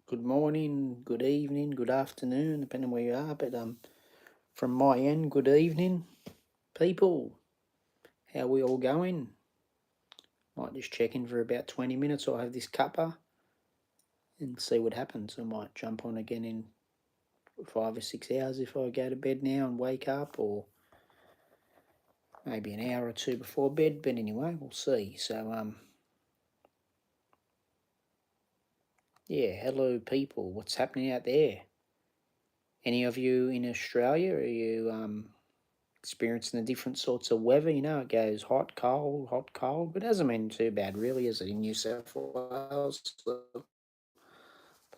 Good morning, good evening, good afternoon, depending where you are. But from my end, good evening, people. How we all going? Might just check in for about 20 minutes. I'll have this cuppa and see what happens. I might jump on again in 5 or 6 hours if I go to bed now and wake up, or maybe an hour or two before bed. But anyway, we'll see. So yeah, hello, people. What's happening out there? Any of you in Australia? Are you experiencing the different sorts of weather? It goes hot, cold, but it hasn't been too bad, really, is it, in New South Wales? The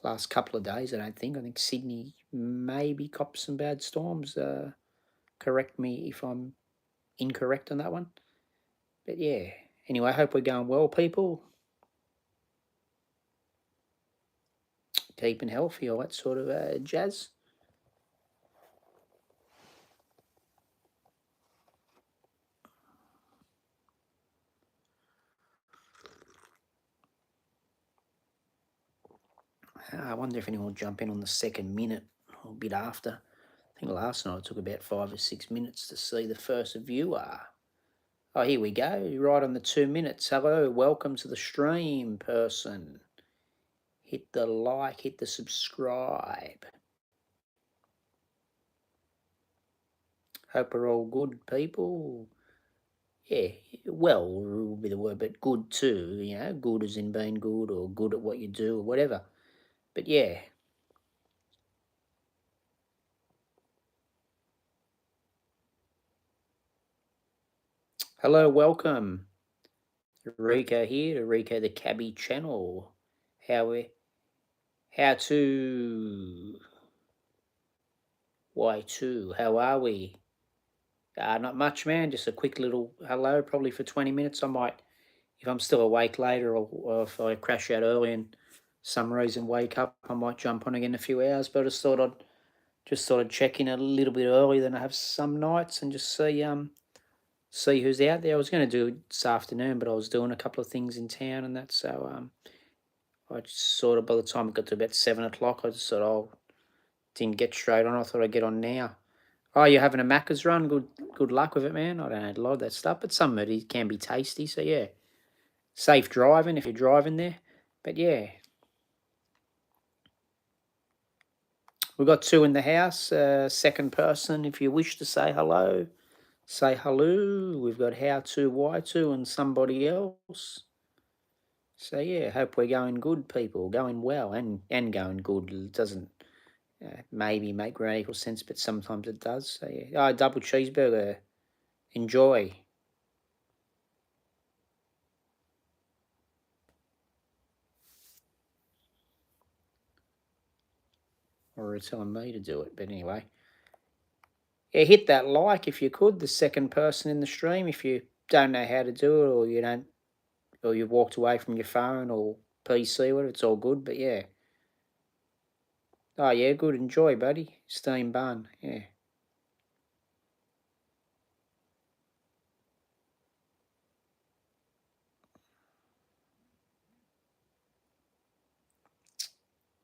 last couple of days, I don't think. I think Sydney maybe copped some bad storms. Correct me if I'm incorrect on that one. But yeah, anyway, I hope we're going well, people. Keeping healthy, all that sort of jazz. I wonder if anyone will jump in on the second minute or a bit after. I think last night it took about 5 or 6 minutes to see the first viewer. Oh, here we go. Right on the 2 minutes. Hello, welcome to the stream, person. Hit the like, hit the subscribe. Hope we're all good, people. Yeah, well will be the word, but good too. Good as in being good or good at what you do or whatever. But yeah. Hello, welcome. Errico here, Errico the Cabbie channel. How to, why to, how are we? Not much, man. Just a quick little hello, probably for 20 minutes. I might, if I'm still awake later, or if I crash out early and some reason wake up, I might jump on again in a few hours. But I just thought I'd check in a little bit earlier than I have some nights and just see who's out there. I was going to do it this afternoon, but I was doing a couple of things in town and that. So I just sort of, by the time it got to about 7 o'clock, I just thought, oh, didn't get straight on. I thought I'd get on now. Oh, you're having a Macca's run? Good luck with it, man. I don't know a lot of that stuff, but some of it can be tasty. So yeah, safe driving if you're driving there. But yeah, we've got two in the house. Second person, if you wish to say hello, say hello. We've got how to, why to, and somebody else. So yeah, hope we're going good, people. Going well and going good. It doesn't maybe make radical sense, but sometimes it does. So yeah, double cheeseburger. Enjoy. Or it's telling me to do it. But anyway, yeah, hit that like if you could. The second person in the stream, if you don't know how to do it, or you don't, or you've walked away from your phone or PC, whatever, it's all good. But yeah, oh yeah, good. Enjoy, buddy. Steam bun. Yeah.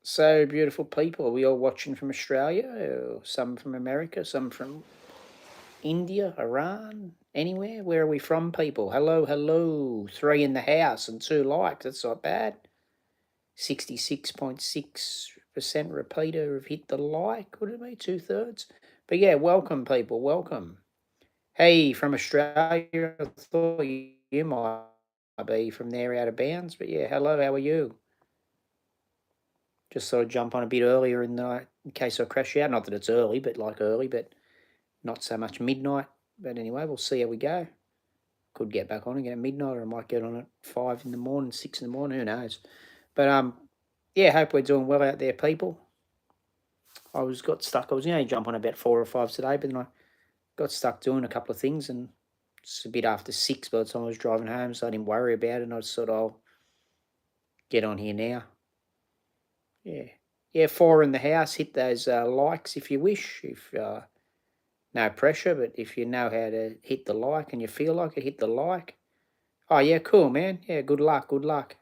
So beautiful people. Are we all watching from Australia? Or some from America? Some from India, Iran, anywhere? Where are we from, people? Hello, hello. 3 in the house and 2 likes. That's not bad. 66.6% repeater have hit the like, would it be? 2/3? But yeah, welcome, people. Welcome. Hey, from Australia, I thought you might be from there out of bounds. But yeah, hello, how are you? Just sort of jump on a bit earlier in case I crash out. Not that it's early, but like early, but not so much midnight. But anyway, we'll see how we go. Could get back on again at midnight, or I might get on at 5 in the morning, 6 in the morning. Who knows? But yeah, hope we're doing well out there, people. Got stuck. I was going to jump on about 4 or 5 today, but then I got stuck doing a couple of things, and it's a bit after 6 by the time I was driving home, so I didn't worry about it. And I just thought I'll get on here now. Yeah, yeah, 4 in the house. Hit those likes if you wish. If no pressure, but if you know how to hit the like and you feel like it, hit the like. Oh yeah, cool, man. Yeah, good luck. Good luck.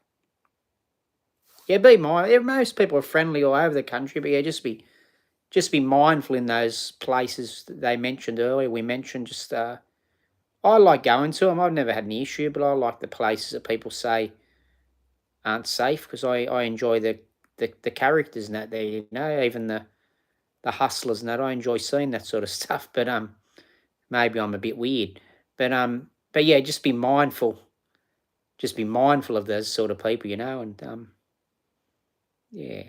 Yeah, be mindful. Most people are friendly all over the country, but yeah, just be mindful in those places that they mentioned earlier. We mentioned just I like going to them. I've never had any issue, but I like the places that people say aren't safe because I enjoy the characters and that there. Even the hustlers and that. I enjoy seeing that sort of stuff. But maybe I'm a bit weird. But yeah, just be mindful. Just be mindful of those sort of people, and yeah.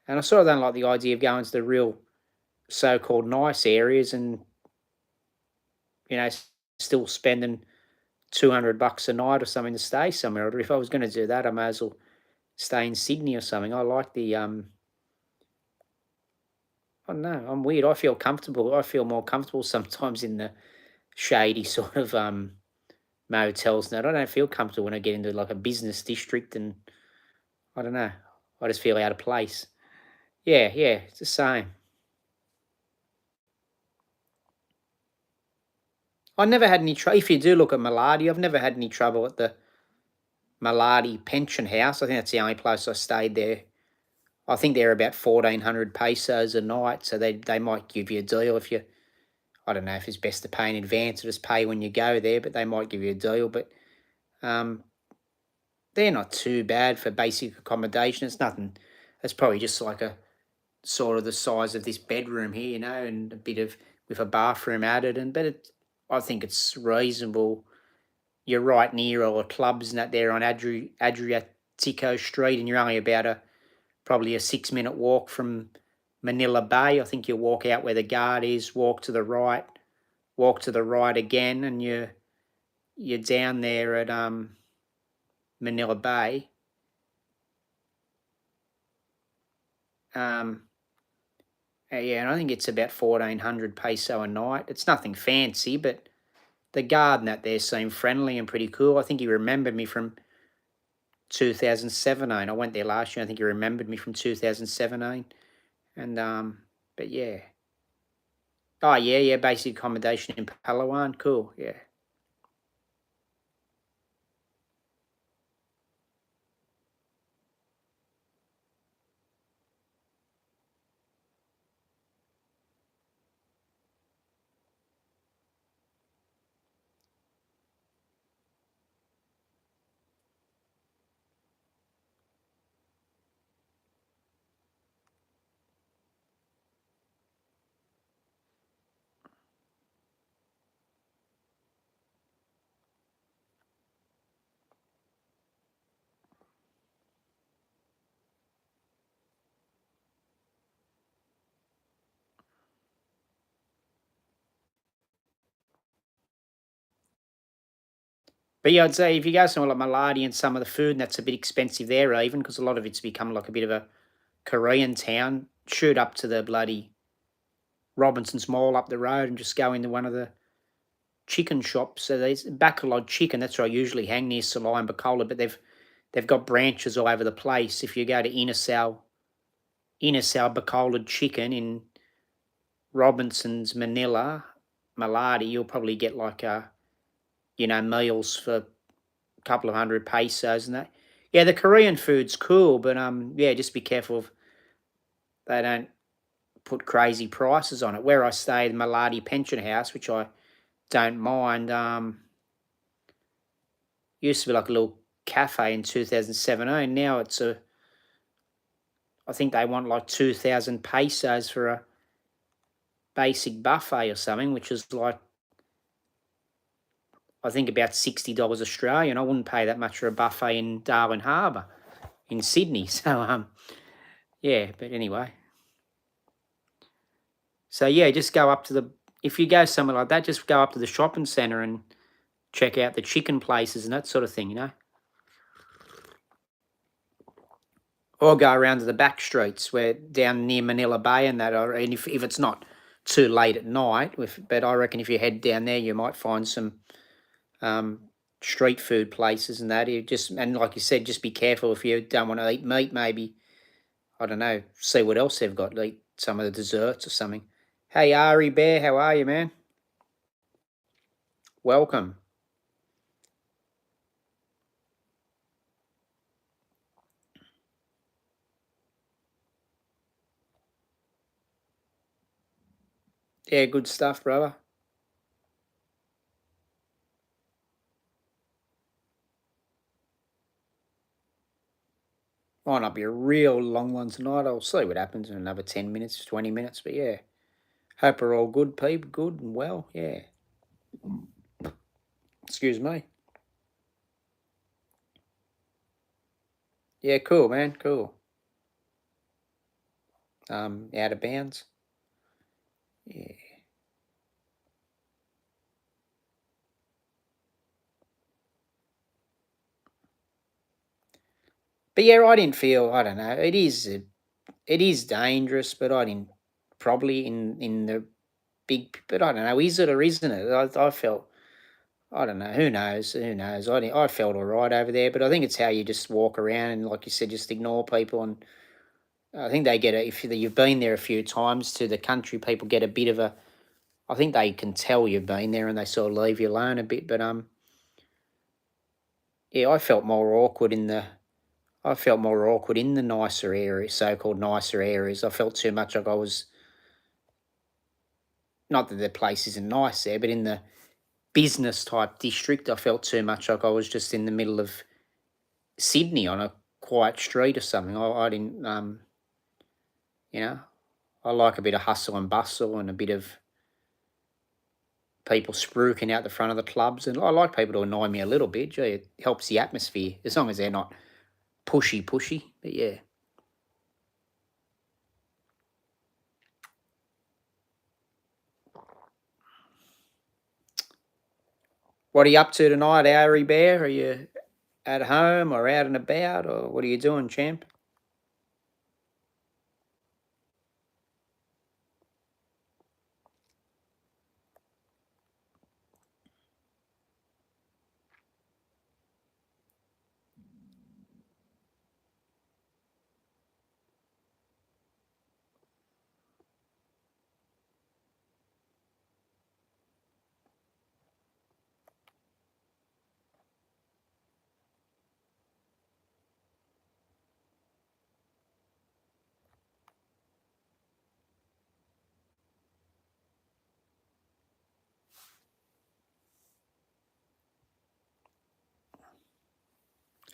And I sort of don't like the idea of going to the real so-called nice areas and still spending $200 a night or something to stay somewhere. Or if I was going to do that, I may as well stay in Sydney or something. I like the I don't know. I'm weird. I feel comfortable. I feel more comfortable sometimes in the shady sort of motels. Now I don't feel comfortable when I get into like a business district, and I don't know. I just feel out of place. Yeah, yeah, it's the same. I never had any trouble. If you do look at Maladi, I've never had any trouble at the Maladi Pension House. I think that's the only place I stayed there. I think they're about 1,400 pesos a night, so they might give you a deal if you. I don't know if it's best to pay in advance or just pay when you go there, but they might give you a deal. But um, they're not too bad for basic accommodation. It's nothing. It's probably just like a sort of the size of this bedroom here, and a bit of with a bathroom added. I think it's reasonable. You're right near all the clubs and that there on Adriatico Street, and you're only about probably a 6-minute walk from Manila Bay. I think you walk out where the guard is, walk to the right again, and you're down there at Manila Bay. Um, yeah, and I think it's about 1,400 peso a night. It's nothing fancy, but the guard and that there seemed friendly and pretty cool. I think he remembered me from 2017. I went there last year. I think he remembered me from 2017. And but yeah. Oh yeah, yeah, basic accommodation in Palawan. Cool, yeah. But yeah, I'd say if you go somewhere like Maladi and some of the food, and that's a bit expensive there, even because a lot of it's become like a bit of a Korean town. Shoot up to the bloody Robinson's Mall up the road and just go into one of the chicken shops. So there's Bacolod Chicken. That's where I usually hang near Salai and Bacola, but they've got branches all over the place. If you go to Inasal Bacolod Chicken in Robinson's Manila, Maladi, you'll probably get like meals for a couple of hundred pesos and that. Yeah, the Korean food's cool, but yeah, just be careful if they don't put crazy prices on it. Where I stay, the Maladi Pension House, which I don't mind, used to be like a little cafe in 2017. Now I think they want like 2,000 pesos for a basic buffet or something, which is like, I think about $60 Australian. I wouldn't pay that much for a buffet in Darwin Harbour in Sydney. So, yeah, but anyway. So, yeah, just go up to if you go somewhere like that, just go up to the shopping centre and check out the chicken places and that sort of thing. Or go around to the back streets where down near Manila Bay and that, and if it's not too late at night, but I reckon if you head down there, you might find some um, street food places and that. And like you said, just be careful if you don't want to eat meat. Maybe I don't know. See what else they've got. Eat some of the desserts or something. Hey Ari Bear, how are you, man? Welcome. Yeah, good stuff, brother. Might not be a real long one tonight. I'll see what happens in another 10 minutes, 20 minutes. But yeah, hope we're all good, people. Good and well. Yeah. Excuse me. Yeah, cool, man. Cool. Out of bounds. Yeah. But yeah, I didn't feel, I don't know. It is dangerous, but I didn't probably in the big, but I don't know. Is it or isn't it? I felt, I don't know. Who knows? Who knows? I felt all right over there, but I think it's how you just walk around and, like you said, just ignore people. And I think they get a, if you've been there a few times to the country, people get a bit of a, I think they can tell you've been there and they sort of leave you alone a bit. But yeah, I felt more awkward in the nicer areas, so-called nicer areas. I felt too much like I was, not that the place isn't nice there, but in the business type district, I felt too much like I was just in the middle of Sydney on a quiet street or something. I didn't, you know, I like a bit of hustle and bustle and a bit of people spruiking out the front of the clubs. And I like people to annoy me a little bit. Gee, it helps the atmosphere as long as they're not pushy. But yeah. What are you up to tonight, Ari Bear? Are you at home or out and about, or what are you doing, champ?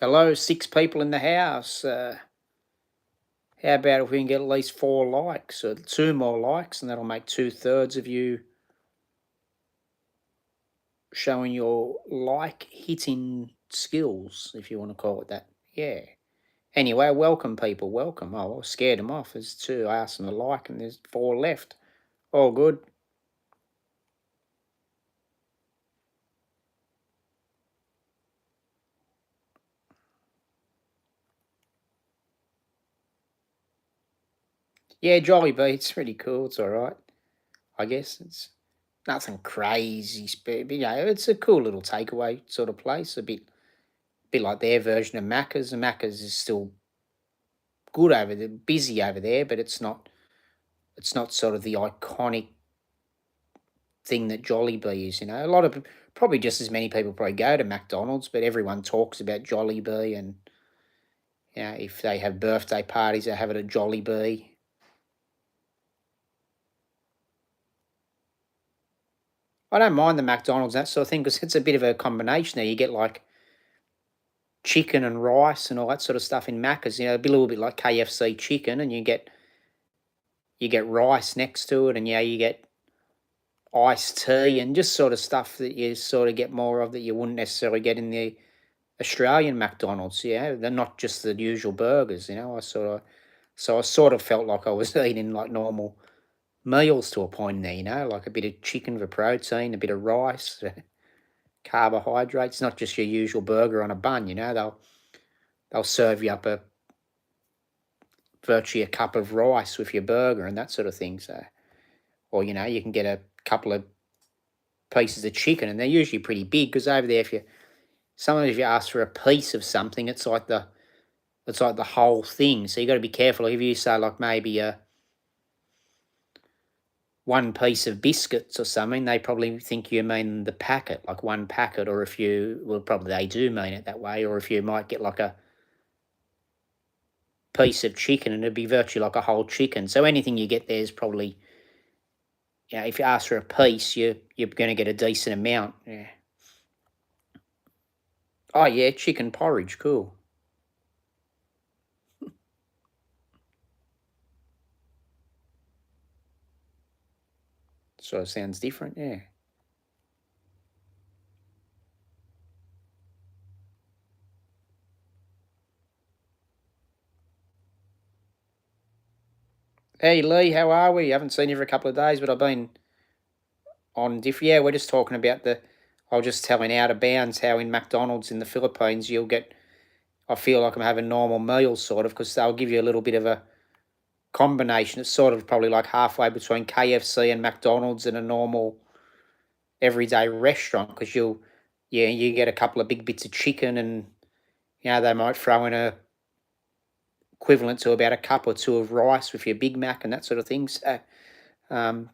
Hello, 6 people in the house. How about if we can get at least 4 likes or 2 more likes, and that'll make 2/3 of you showing your like hitting skills, if you want to call it that. Yeah. Anyway, welcome, people. Welcome. Oh, I scared them off. There's 2. I asked them to like, and there's 4 left. All good. Yeah, Jolly Bee. It's pretty cool. It's all right. I guess it's nothing crazy, but it's a cool little takeaway sort of place. A bit like their version of Macca's. And Macca's is still good over there, busy over there, but it's not. It's not sort of the iconic thing that Jollibee is. A lot of probably just as many people probably go to McDonald's, but everyone talks about Jollibee, and if they have birthday parties, they have it at Jollibee. I don't mind the McDonald's that sort of thing because it's a bit of a combination there. You get like chicken and rice and all that sort of stuff in Macca's. It'd be a little bit like KFC chicken, and you get rice next to it, and you get iced tea and just sort of stuff that you sort of get more of that you wouldn't necessarily get in the Australian McDonald's. Yeah, they're not just the usual burgers. I sort of felt like I was eating like normal meals to a point there. Like a bit of chicken for protein, a bit of rice, carbohydrates. Not just your usual burger on a bun. They'll serve you up virtually a cup of rice with your burger and that sort of thing. So, or you can get a couple of pieces of chicken, and they're usually pretty big because over there, sometimes if you ask for a piece of something, it's like the whole thing. So you got to be careful. If you say like maybe one piece of biscuits or something, they probably think you mean the packet, like one packet, or if you, well, probably they do mean it that way, or if you might get like a piece of chicken and it'd be virtually like a whole chicken. So anything you get there is probably if you ask for a piece, you're going to get a decent amount. Yeah. Oh yeah, chicken porridge, cool. Sort of sounds different. Yeah. Hey Lee, how are we? Haven't seen you for a couple of days, but I've been on different. Yeah, we're just talking about the. I was just telling out of bounds how in McDonald's in the Philippines you'll get. I feel like I'm having normal meals sort of because they'll give you a little bit of a combination. It's sort of probably like halfway between KFC and McDonald's and a normal everyday restaurant because you get a couple of big bits of chicken and they might throw in a equivalent to about a cup or two of rice with your Big Mac and that sort of thing. So, um,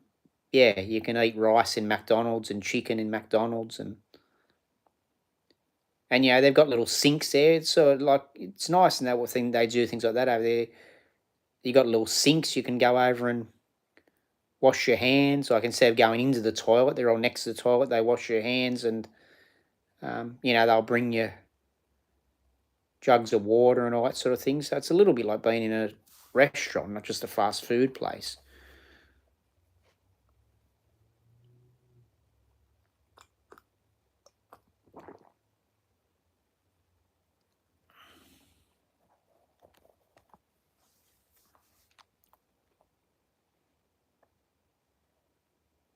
yeah, you can eat rice in McDonald's and chicken in McDonald's and they've got little sinks there. So like it's nice and that thing they do things like that over there. You got little sinks you can go over and wash your hands. Like instead of going into the toilet, they're all next to the toilet. They wash your hands and they'll bring you jugs of water and all that sort of thing. So it's a little bit like being in a restaurant, not just a fast food place.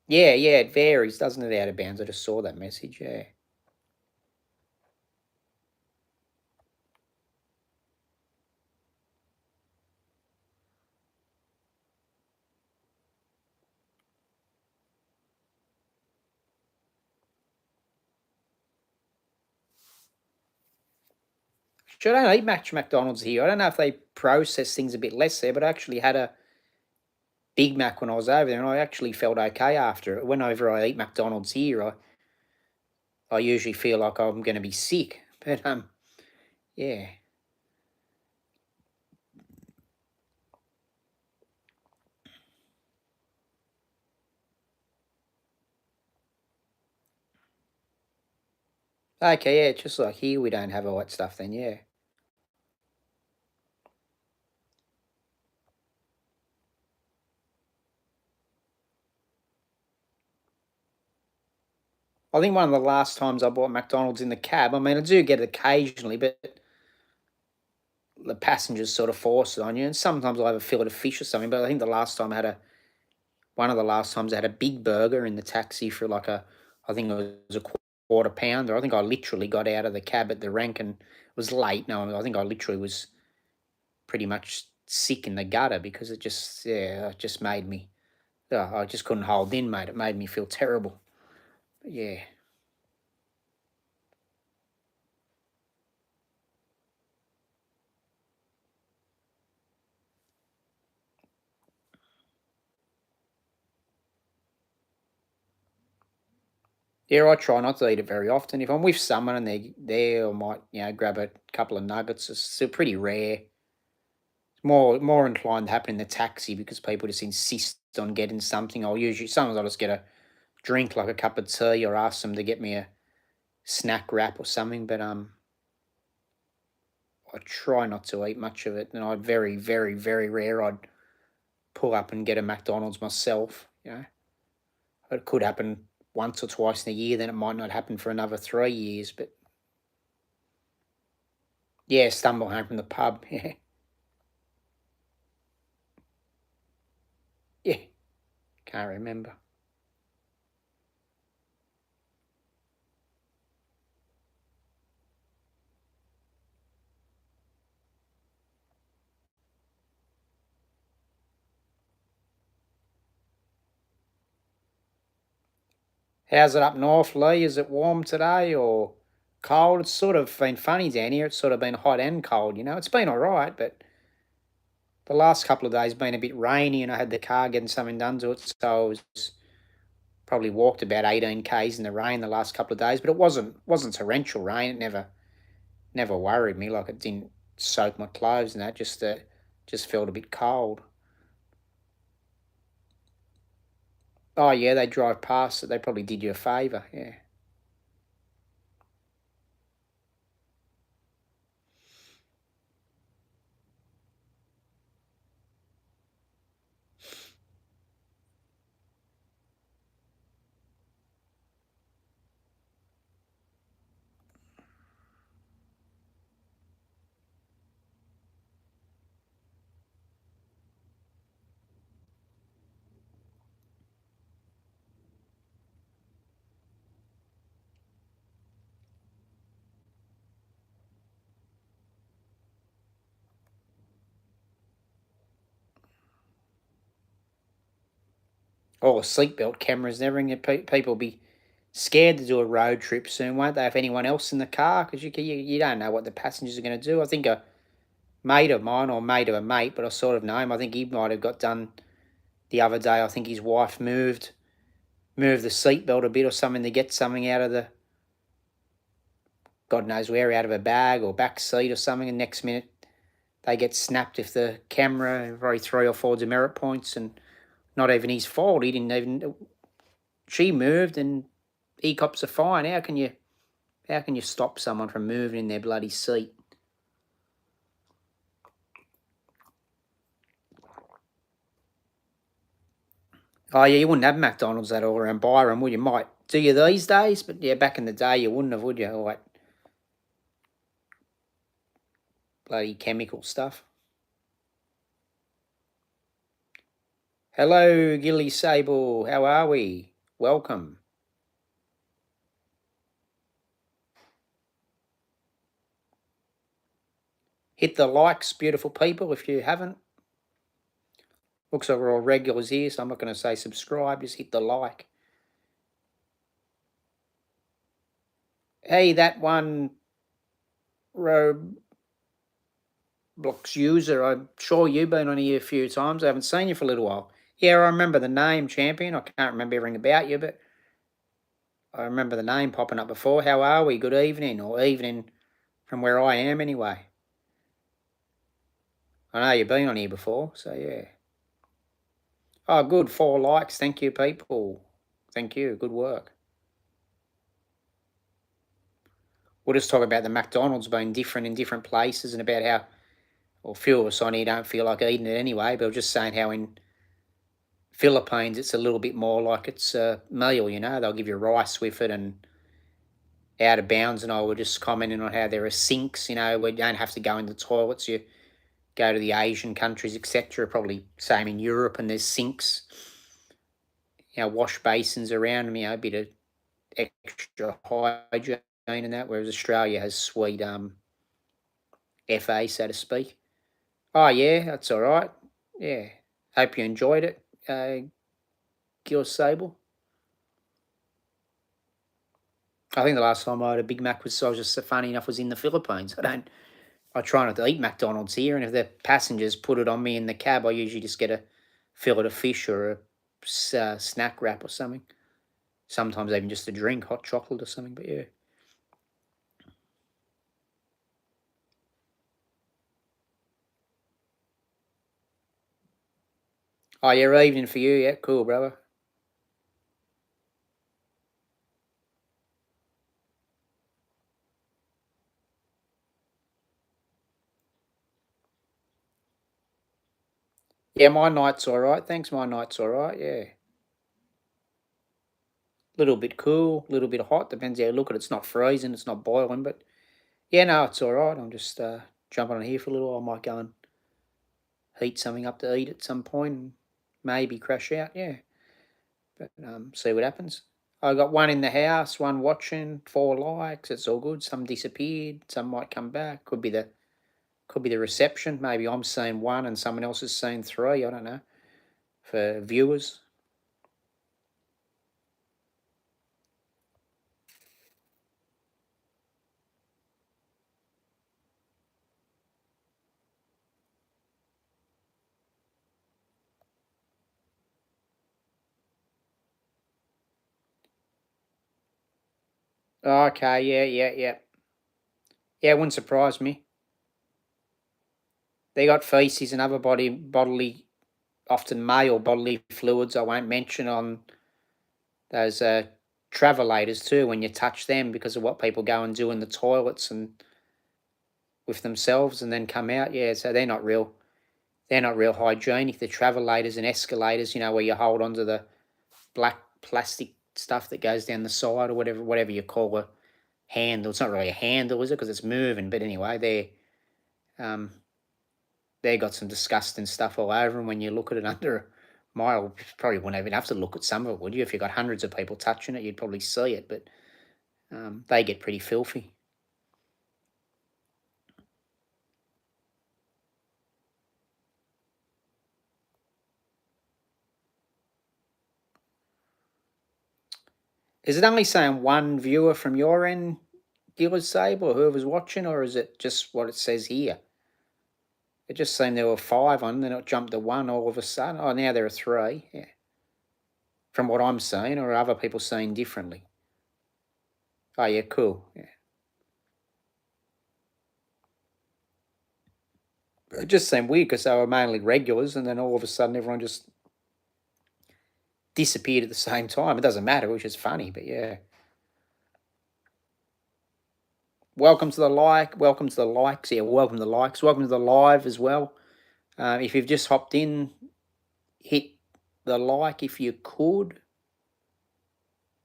Yeah, yeah, it varies, doesn't it? Out of bounds. I just saw that message. Yeah, sure. I don't eat much McDonald's here. I don't know if they process things a bit less there, but I actually had a Big Mac when I was over there, and I actually felt okay after it. Whenever I eat McDonald's here, I usually feel like I'm going to be sick. But yeah. Okay, yeah, just like here, we don't have all that stuff then, yeah. I think one of the last times I bought McDonald's in the cab, I mean, I do get it occasionally, but the passengers sort of force it on you. And sometimes I have a fillet of fish or something, but I think the last time I had one of the last times I had a big burger in the taxi for like I think it was a quarter pounder. I think I literally got out of the cab at the rank and it was late. No, I think I literally was pretty much sick in the gutter because it just made me, I just couldn't hold in, mate. It made me feel terrible. But yeah. Yeah, I try not to eat it very often. If I'm with someone and they're there, I might, grab a couple of nuggets. It's still pretty rare. It's more inclined to happen in the taxi because people just insist on getting something. Sometimes I'll just get a drink like a cup of tea or ask them to get me a snack wrap or something. But I try not to eat much of it. And I'd very, very, very rare I'd pull up and get a McDonald's myself. It could happen once or twice in a year. Then it might not happen for another 3 years. But yeah, stumble home from the pub. Yeah. Yeah, can't remember. How's it up north, Lee? Is it warm today or cold? It's sort of been funny down here. It's sort of been hot and cold, It's been all right, but the last couple of days been a bit rainy and I had the car getting something done to it. So I was probably walked about 18 Ks in the rain the last couple of days, but it wasn't torrential rain. It never worried me. Like it didn't soak my clothes and that, just felt a bit cold. Oh, yeah, they drive past it. They probably did you a favour, yeah. Or seatbelt cameras and everything. People be scared to do a road trip soon, won't they? If anyone else in the car, because you don't know what the passengers are going to do. I think a mate of mine, or mate of a mate, but I sort of know him. I think he might have got done the other day. I think his wife moved the seatbelt a bit or something to get something out of the God knows where, out of a bag or back seat or something, and next minute they get snapped if the camera, probably 3 or 4 demerit points, and not even his fault. He didn't even. She moved, and he cops a fine. How can you stop someone from moving in their bloody seat? Oh yeah, you wouldn't have McDonald's at all around Byron, would you? Might do you these days, but yeah, back in the day you wouldn't have, would you? Like bloody chemical stuff. Hello, Gilly Sable. How are we? Welcome. Hit the likes, beautiful people, if you haven't. Looks like we're all regulars here, so I'm not going to say subscribe, just hit the like. Hey, that one Roblox user, I'm sure you've been on here a few times. I haven't seen you for a little while. Yeah, I remember the name, champion. I can't remember everything about you, but I remember the name popping up before. How are we? Good evening, or evening from where I am anyway. I know you've been on here before, so yeah. Oh, good. 4 likes. Thank you, people. Thank you. Good work. We'll just talk about the McDonald's being different in different places and about how, well, a few of us on here don't feel like eating it anyway, but we're just saying how in Philippines it's a little bit more like it's a meal, they'll give you rice with it and out of bounds. And I were just commenting on how there are sinks, where you don't have to go in the toilets. You go to the Asian countries, etc. Probably same in Europe, and there's sinks, wash basins around them, a bit of extra hygiene and that, whereas Australia has sweet FA, so to speak. Oh, yeah, that's all right. Yeah. Hope you enjoyed it, Gil Sable. I think the last time I had a Big Mac was, I was just funny enough, was in the Philippines. I try not to eat McDonald's here, and if the passengers put it on me in the cab, I usually just get a fillet of fish or a snack wrap or something. Sometimes even just a drink, hot chocolate or something, but yeah. Oh, yeah, evening for you. Yeah, cool, brother. Yeah, my night's all right. Thanks, my night's all right. Yeah. Little bit cool, little bit hot. Depends how you look at it. It's not freezing, it's not boiling, but yeah, no, it's all right. I'm just jumping on here for a little. I might go and heat something up to eat at some point and maybe crash out. Yeah, but see what happens. I got one in the house, one watching, 4 likes. It's all good. Some disappeared. Some might come back. Could be the reception. Maybe I'm seeing one and someone else is seeing three. I don't know. For viewers. Okay, yeah, yeah, yeah. Yeah, it wouldn't surprise me. They got feces and other bodily, often male bodily fluids. I won't mention on those travelators too, when you touch them because of what people go and do in the toilets and with themselves and then come out. Yeah, so they're not real hygienic. The travelators and escalators, where you hold onto the black plastic stuff that goes down the side or whatever you call a handle. It's not really a handle, is it? Because it's moving. But anyway, um, they got some disgusting stuff all over them when you look at it under a mile. Probably wouldn't even have to look at some of it, would you? If you got hundreds of people touching it, you'd probably see it. But they get pretty filthy. Is it only saying one viewer from your end, Giller's Sable, or whoever's watching, or is it just what it says here? It just seemed there were 5 on, then it jumped to 1 all of a sudden. Oh, now there are 3. Yeah. From what I'm seeing, or are other people seeing differently? Oh, yeah, cool. Yeah. It just seemed weird because they were mainly regulars, and then all of a sudden everyone just disappeared at the same time. It doesn't matter, which is funny, but yeah. Welcome to the welcome to the likes. Yeah, welcome to the likes. Welcome to the live as well. If you've just hopped in, hit the like if you could.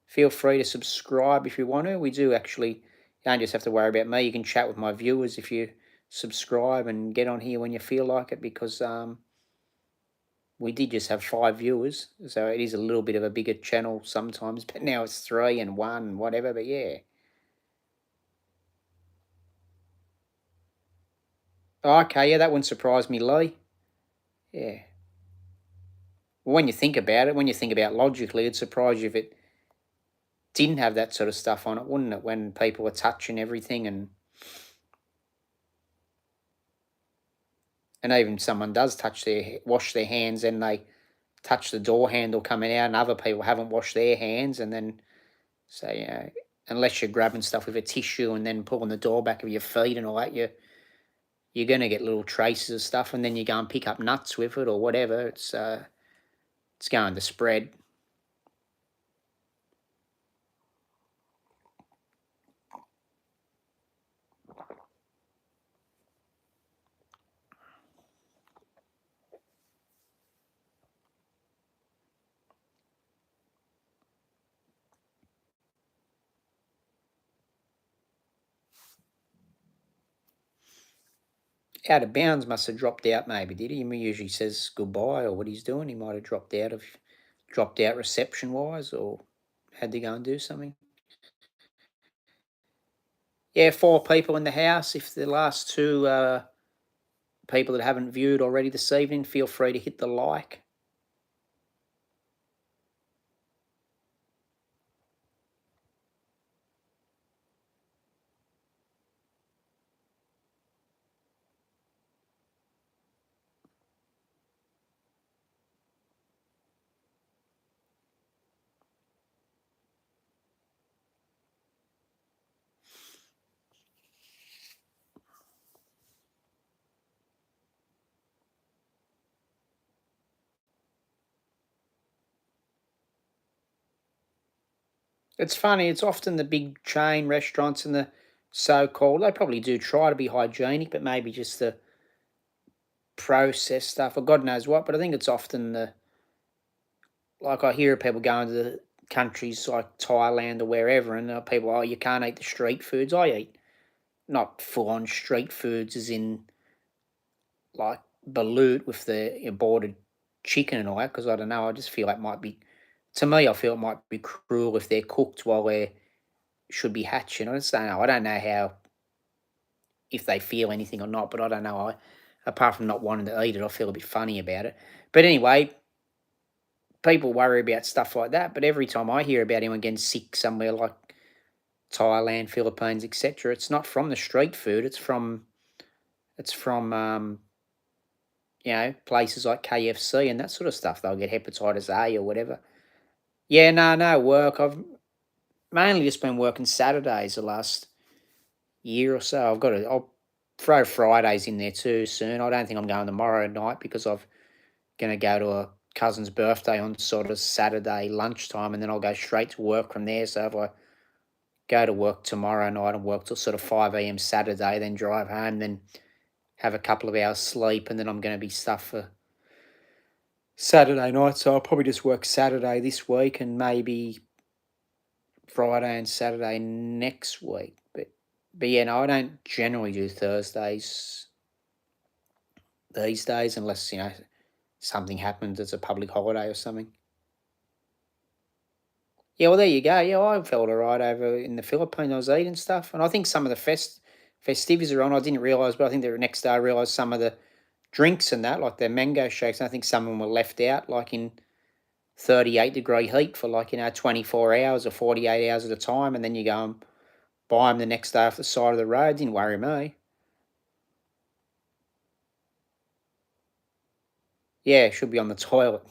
Feel free to subscribe if you want to. We do actually, you don't just have to worry about me. You can chat with my viewers if you subscribe and get on here when you feel like it, because we did just have 5 viewers, so it is a little bit of a bigger channel sometimes, but now it's 3 and 1 and whatever, but yeah. Oh, okay, yeah, that wouldn't surprise me, Lee. Yeah. Well, when you think about it, when you think about it logically, it'd surprise you if it didn't have that sort of stuff on it, wouldn't it? When people are touching everything and even someone does wash their hands and they touch the door handle coming out and other people haven't washed their hands, and then say, unless you're grabbing stuff with a tissue and then pulling the door back of your feet and all that, you're going to get little traces of stuff, and then you go and pick up nuts with it or whatever. It's going to spread. Out of bounds must have dropped out, maybe, did he? He usually says goodbye or what he's doing. He might have dropped out reception wise, or had to go and do something. Yeah, 4 people in the house. If the last 2 people that haven't viewed already this evening, feel free to hit the like. It's funny, it's often the big chain restaurants and the so-called, they probably do try to be hygienic, but maybe just the processed stuff or God knows what. But I think it's often like I hear people going to the countries like Thailand or wherever, and people, oh, you can't eat the street foods. I eat not full-on street foods as in like balut with the aborted chicken and all that, because I don't know, I just feel that might be, to me, I feel it might be cruel if they're cooked while they should be hatching. I just don't know. I don't know how, if they feel anything or not, but I don't know. Apart from not wanting to eat it, I feel a bit funny about it. But anyway, people worry about stuff like that. But every time I hear about anyone getting sick somewhere like Thailand, Philippines, etc., it's not from the street food. It's from places like KFC and that sort of stuff. They'll get hepatitis A or whatever. Yeah, no work. I've mainly just been working Saturdays the last year or so. I'll throw Fridays in there too soon. I don't think I'm going tomorrow night because I've going to go to a cousin's birthday on sort of Saturday lunchtime, and then I'll go straight to work from there. So if I go to work tomorrow night and work till sort of 5 a.m. Saturday, then drive home, then have a couple of hours sleep, and then I'm going to be stuffed for Saturday night. So I'll probably just work Saturday this week and maybe Friday and Saturday next week. But yeah, no, I don't generally do Thursdays these days unless, something happens, it's a public holiday or something. Yeah, well, there you go. Yeah, I felt all right over in the Philippines. I was eating stuff, and I think some of the festivities are on. I didn't realise, but I think the next day I realised some of the drinks and that, like the mango shakes, I think some of them were left out, like in 38-degree heat for 24 hours or 48 hours at a time, and then you go and buy them the next day off the side of the road. Didn't worry me. Yeah, should be on the toilet.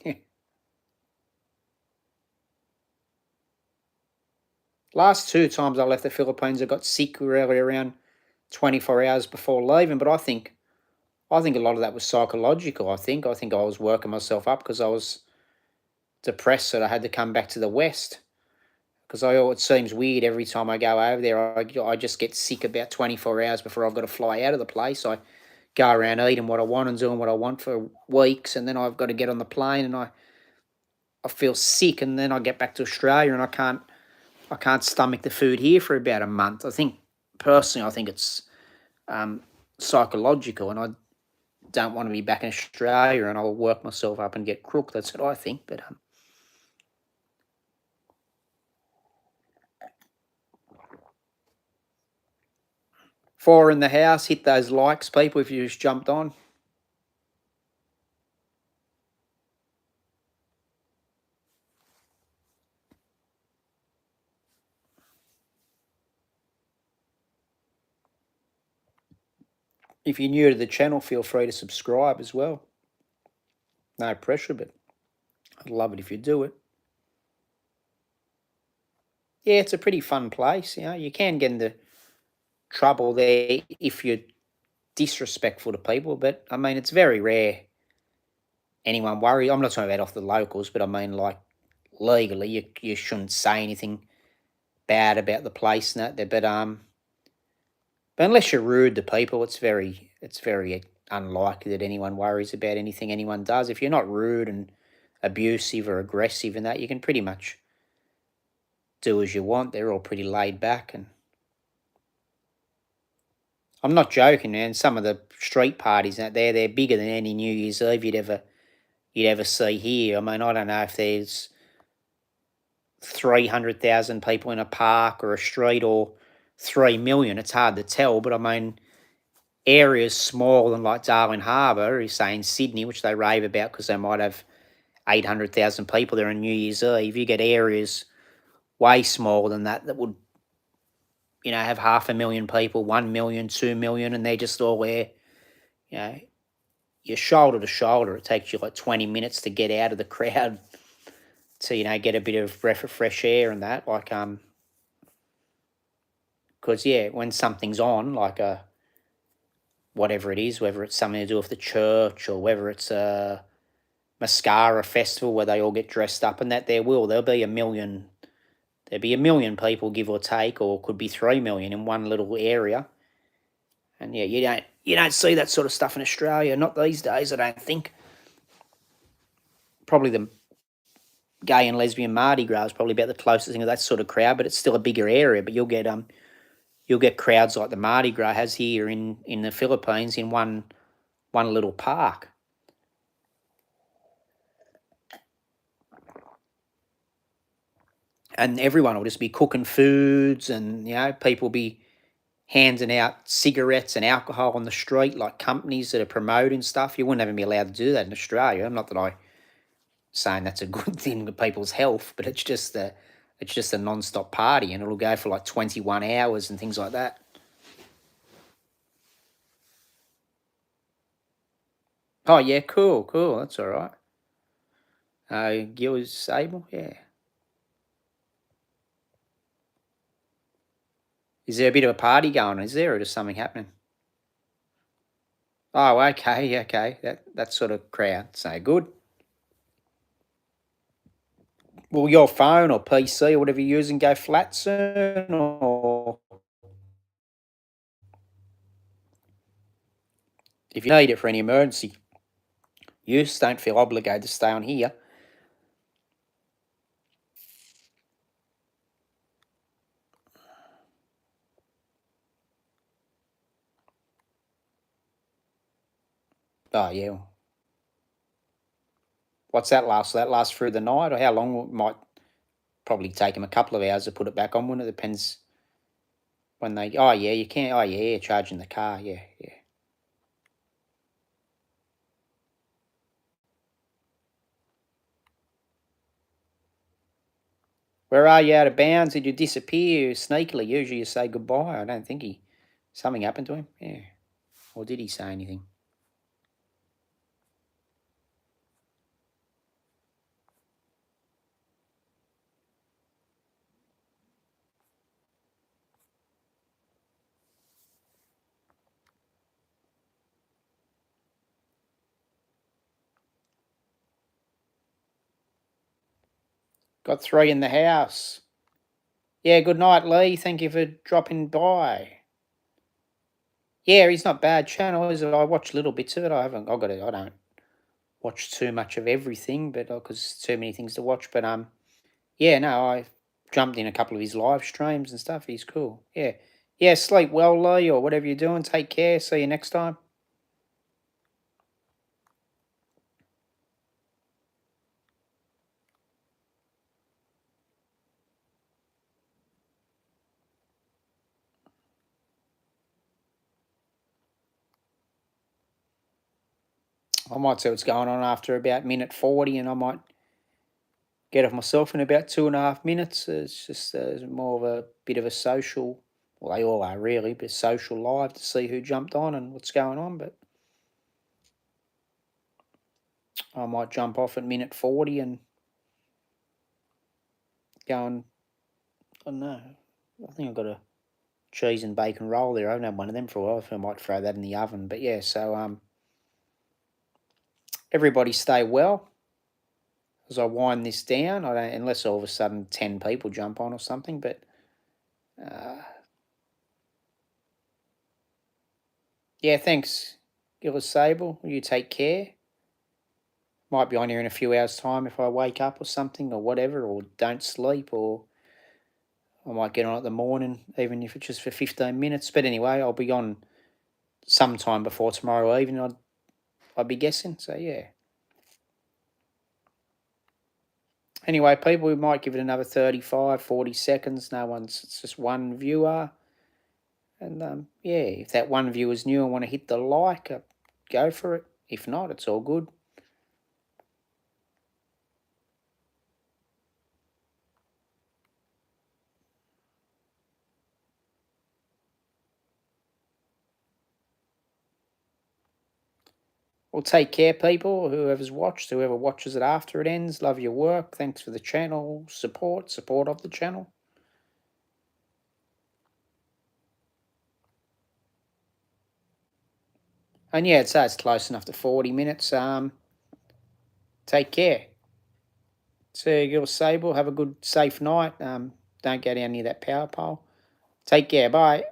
Last two times I left the Philippines, I got sick really around 24 hours before leaving, but I think a lot of that was psychological. I think I was working myself up because I was depressed that I had to come back to the West. Because it seems weird every time I go over there. I just get sick about 24 hours before I've got to fly out of the place. I go around eating what I want and doing what I want for weeks, and then I've got to get on the plane and I feel sick, and then I get back to Australia and I can't stomach the food here for about a month. Personally, I think it's psychological, and I don't want to be back in Australia, and I'll work myself up and get crook. That's what I think. But four in the house, hit those likes, people, if you just jumped on. If you're new to the channel, feel free to subscribe as well. No pressure, but I'd love it if you do it. Yeah, it's a pretty fun place. You can get into trouble there if you're disrespectful to people, but I mean, it's very rare anyone worry. I'm not talking about off the locals, but I mean, like, legally, you shouldn't say anything bad about the place and that. But unless you're rude to people, it's very unlikely that anyone worries about anything anyone does. If you're not rude and abusive or aggressive and that, you can pretty much do as you want. They're all pretty laid back, and I'm not joking, man. Some of the street parties out there, they're bigger than any New Year's Eve you'd ever see here. I mean, I don't know if there's 300,000 people in a park or a street or 3 million. It's hard to tell, but I mean, areas smaller than like Darwin Harbour, he's saying Sydney, which they rave about because they might have 800,000 people there on New Year's Eve. You get areas way smaller than that would, have 500,000 people, 1 million, 2 million, and they're just all there, you know, you're shoulder to shoulder. It takes you like 20 minutes to get out of the crowd to, get a bit of breath of fresh air and that. Like, because, yeah, when something's on, like whatever it is, whether it's something to do with the church or whether it's a mascara festival where they all get dressed up and that, there'll be a million. There'd be a million people, give or take, or could be 3 million in one little area. And yeah, you don't see that sort of stuff in Australia, not these days, I don't think. Probably the gay and lesbian Mardi Gras is probably about the closest thing to that sort of crowd, but it's still a bigger area. But you'll get crowds like the Mardi Gras has here in the Philippines in one little park. And everyone will just be cooking foods, and people be handing out cigarettes and alcohol on the street, like companies that are promoting stuff. You wouldn't even be allowed to do that in Australia. Not that I'm saying that's a good thing for people's health, but it's just a non-stop party, and it'll go for like 21 hours and things like that. Oh yeah, cool. That's all right. Gil is able, yeah. Is there a bit of a party going on? Is there, or just something happening? Oh, okay. That sort of crowd. So good. Will your phone or PC or whatever you're using go flat soon? Or if you need it for any emergency use, don't feel obligated to stay on here. Oh, yeah. What's that last? That last through the night, or how long? It might probably take them a couple of hours to put it back on. When it depends when they. Oh yeah, you can't. Oh yeah, charging the car. Yeah, yeah. Where are you out of bounds? Did you disappear sneakily? Usually you say goodbye. I don't think something happened to him. Yeah, or did he say anything? Got three in the house. Yeah, good night, Lee. Thank you for dropping by. Yeah, he's not bad channel, is it? I watch little bits of it. I haven't. I got it. I don't watch too much of everything, but because too many things to watch. But yeah, no, I jumped in a couple of his live streams and stuff. He's cool. Yeah, yeah. Sleep well, Lee, or whatever you're doing. Take care. See you next time. I might see what's going on after about minute 40, and I might get off myself in about 2.5 minutes. It's just more of a bit of a social. Well, they all are really, but social live to see who jumped on and what's going on. But I might jump off at minute 40 and go and I don't know. I think I've got a cheese and bacon roll there. I haven't had one of them for a while. So I might throw that in the oven. But yeah, so everybody stay well as I wind this down. I don't unless all of a sudden 10 people jump on or something. But uh, yeah, thanks, Gillis Sable. You take care. Might be on here in a few hours' time if I wake up or something or whatever, or don't sleep, or I might get on at the morning, even if it's just for 15 minutes. But anyway, I'll be on sometime before tomorrow evening, I'd be guessing. So, yeah. Anyway, people, we might give it another 35, 40 seconds. No one's, it's just one viewer. And yeah, if that one viewer's new and want to hit the like, go for it. If not, it's all good. Well, take care, people. Whoever's watched, whoever watches it after it ends, love your work. Thanks for the channel support of the channel. And yeah, it's close enough to 40 minutes. Take care. See you, Gil Sable. Have a good, safe night. Don't go down near that power pole. Take care. Bye.